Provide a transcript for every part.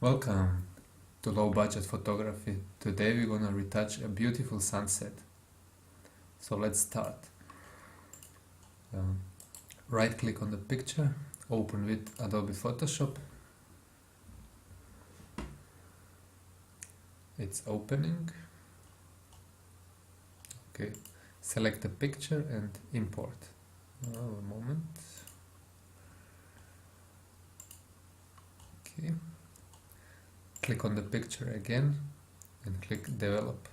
Welcome to Low Budget Photography. Today we're gonna retouch a beautiful sunset. So let's start. Right click on the picture, open with Adobe Photoshop. It's opening. Okay, select the picture and import. A moment. Okay. Click on the picture again and click develop.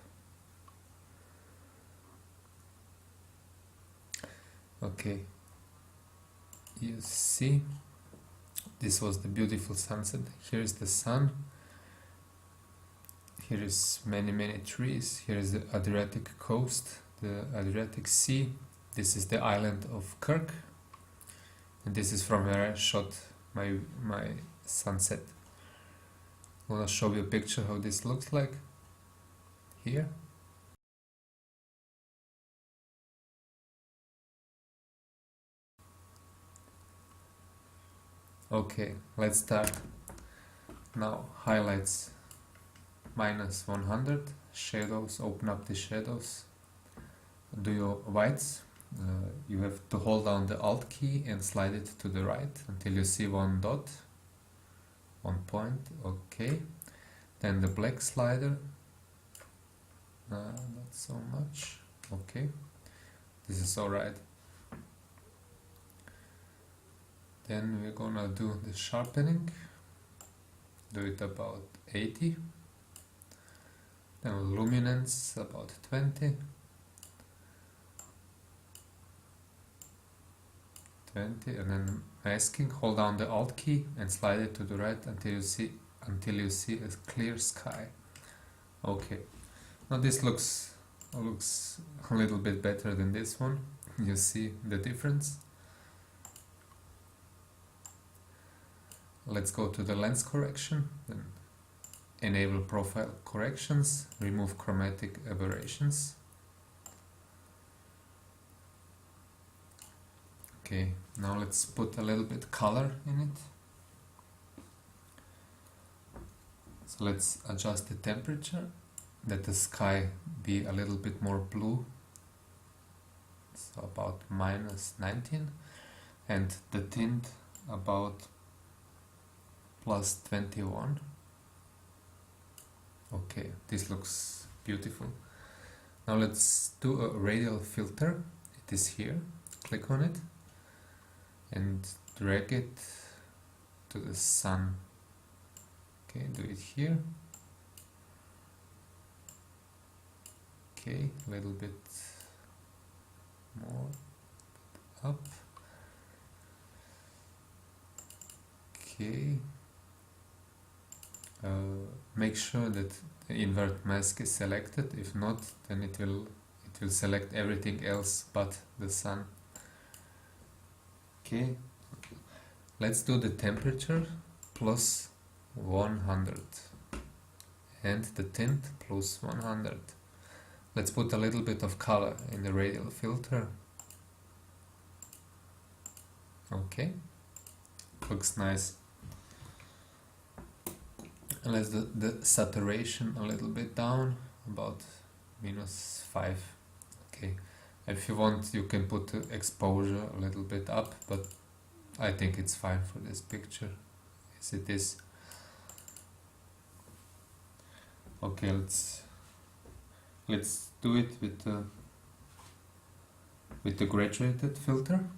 Okay, you see this was the beautiful sunset. Here is the sun, here is many trees, here is the Adriatic coast, the Adriatic Sea. This is the island of Kirk, and this is from where I shot my sunset. I'm gonna show you a picture how this looks like here. Okay, let's start. Now highlights -100, shadows, open up the shadows, do your whites. You have to hold down the Alt key and slide it to the right until you see one dot. 1 point, okay. Then the black slider, not so much, okay. This is alright. Then we're gonna do the sharpening, do it about 80. Then luminance about 20. 20, and then masking, hold down the Alt key and slide it to the right until you see a clear sky. Okay, now this looks a little bit better than this one. You see the difference. Let's go to the lens correction, then enable profile corrections, remove chromatic aberrations. Okay, now let's put a little bit color in it. So let's adjust the temperature, that the sky be a little bit more blue, so about -19, and the tint about +21. Okay, this looks beautiful. Now let's do a radial filter. It is here. Click on it and drag it to the sun. Okay, do it here. Okay, a little bit more up. Okay. Make sure that the invert mask is selected. If not, then it will select everything else but the sun. Okay, let's do the temperature +100 and the tint +100. Let's put a little bit of color in the radial filter. Okay, looks nice. And let's do the saturation a little bit down, about -5. Okay, if you want you can put the exposure a little bit up, but I think it's fine for this picture as it is. Okay, let's do it with the graduated filter.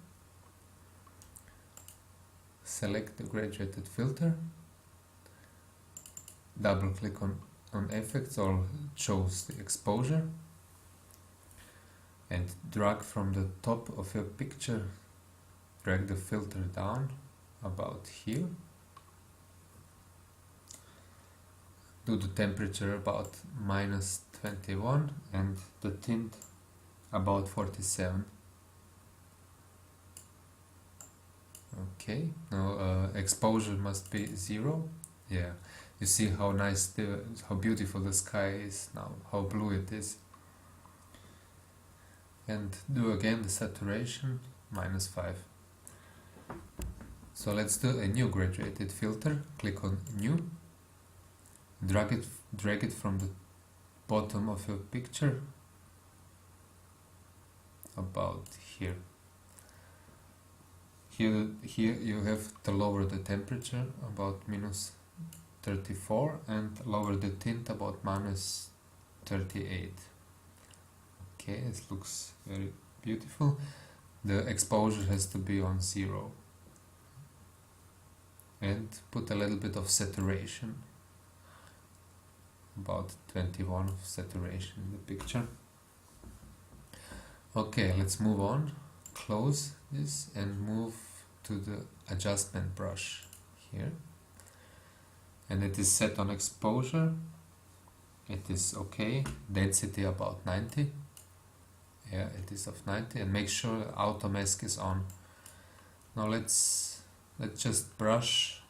Select the graduated filter, double click on effects or choose the exposure, and drag from the top of your picture, drag the filter down about here. Do the temperature about -21 and the tint about 47. Okay, now exposure must be 0. Yeah, you see how nice, how beautiful the sky is now, how blue it is. And do again the saturation, -5. So let's do a new graduated filter. Click on New, drag it from the bottom of your picture about here. Here you have to lower the temperature about -34 and lower the tint about -38. Okay, it looks very beautiful. The exposure has to be on 0. And put a little bit of saturation, about 21 of saturation in the picture. Okay, let's move on. Close this and move to the adjustment brush here. And it is set on exposure. It is okay. Density about 90. Yeah, it is of 90. And make sure auto mask is on. Now let's just brush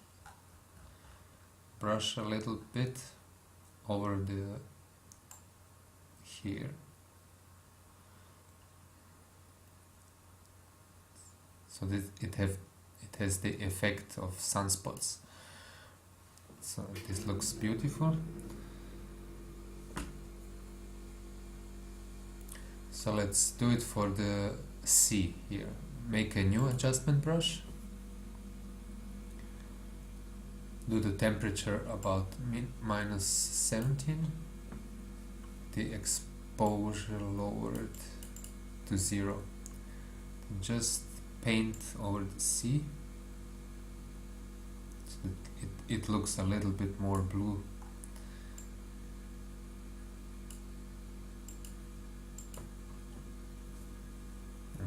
a little bit over the here. So that it has the effect of sunspots. So this looks beautiful. So let's do it for the sea here. Make a new adjustment brush. Do the temperature about -17. The exposure lowered to 0. Just paint over the sea. So it looks a little bit more blue.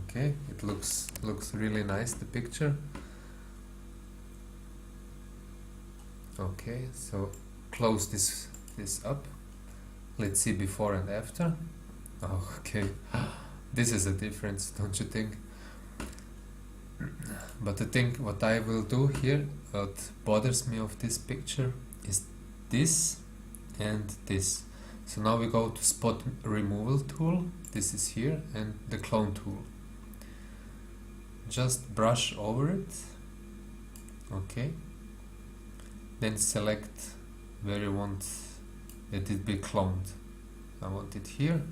Okay, it looks really nice, the picture. Okay, so close this up. Let's see before and after. Oh, okay, this is a difference, don't you think? But the thing what I will do here, what bothers me of this picture is this and this. So now we go to spot removal tool. This is here, and the clone tool. Just brush over it. Okay. Then select where you want that it be cloned. I want it here.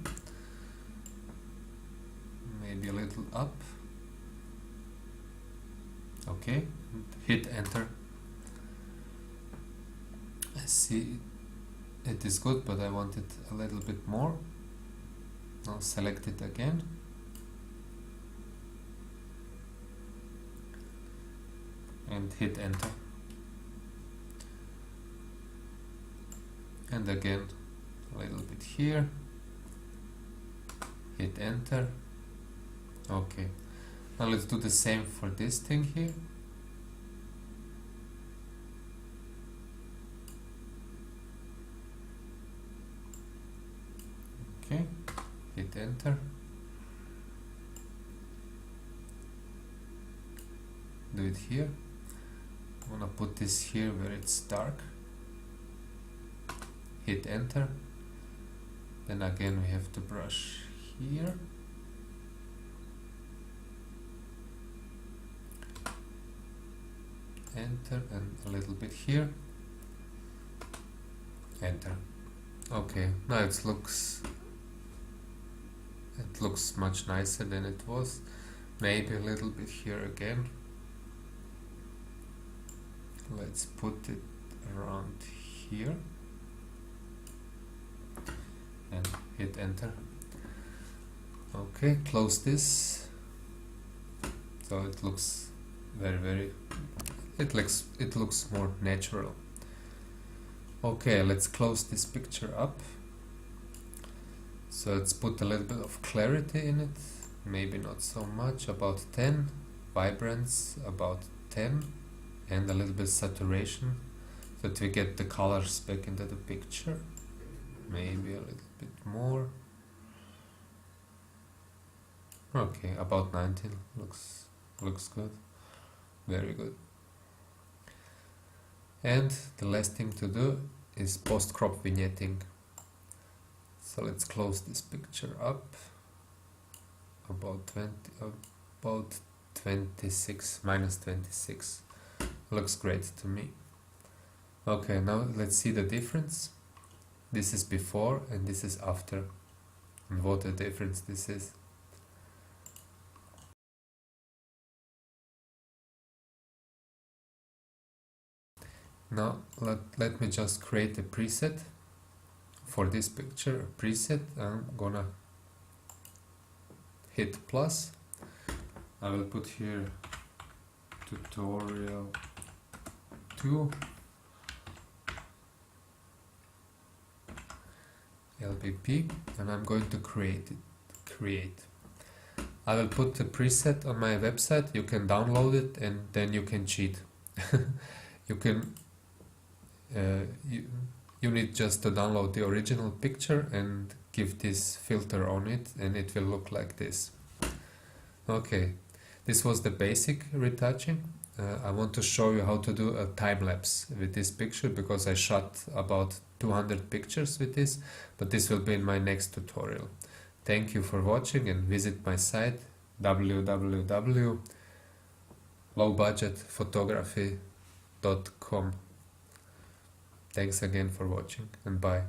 Maybe a little up. Okay. Hit enter. I see it is good, but I want it a little bit more. Now select it again. And hit enter. And again a little bit here. Hit enter. Okay. Now let's do the same for this thing here. Okay. Hit enter. Do it here. I'm gonna put this here where it's dark. Hit enter. Then again we have to brush here. Enter, and a little bit here. Enter. Okay, now it looks much nicer than it was. Maybe a little bit here again. Let's put it around here and hit enter. Okay, close this. So it looks it looks more natural. Okay, let's close this picture up. So let's put a little bit of clarity in it, maybe not so much, about 10, vibrance about 10, and a little bit saturation, so that we get the colors back into the picture. Maybe a little bit more. Okay, about 19 looks good, very good. And the last thing to do is post-crop vignetting. So let's close this picture up about 26, -26. Looks great to me. Okay, now let's see the difference. This is before and this is after, and what a difference this is. Now let me just create a preset for this picture. A preset, I'm gonna hit plus. I will put here tutorial 2 LBP, and I'm going to create. I will put the preset on my website. You can download it and then you can cheat. You can you need just to download the original picture and give this filter on it, and it will look like this. Okay, this was the basic retouching. I want to show you how to do a time-lapse with this picture, because I shot about 200 pictures with this, but this will be in my next tutorial. Thank you for watching, and visit my site www.lowbudgetphotography.com. Thanks again for watching, and bye.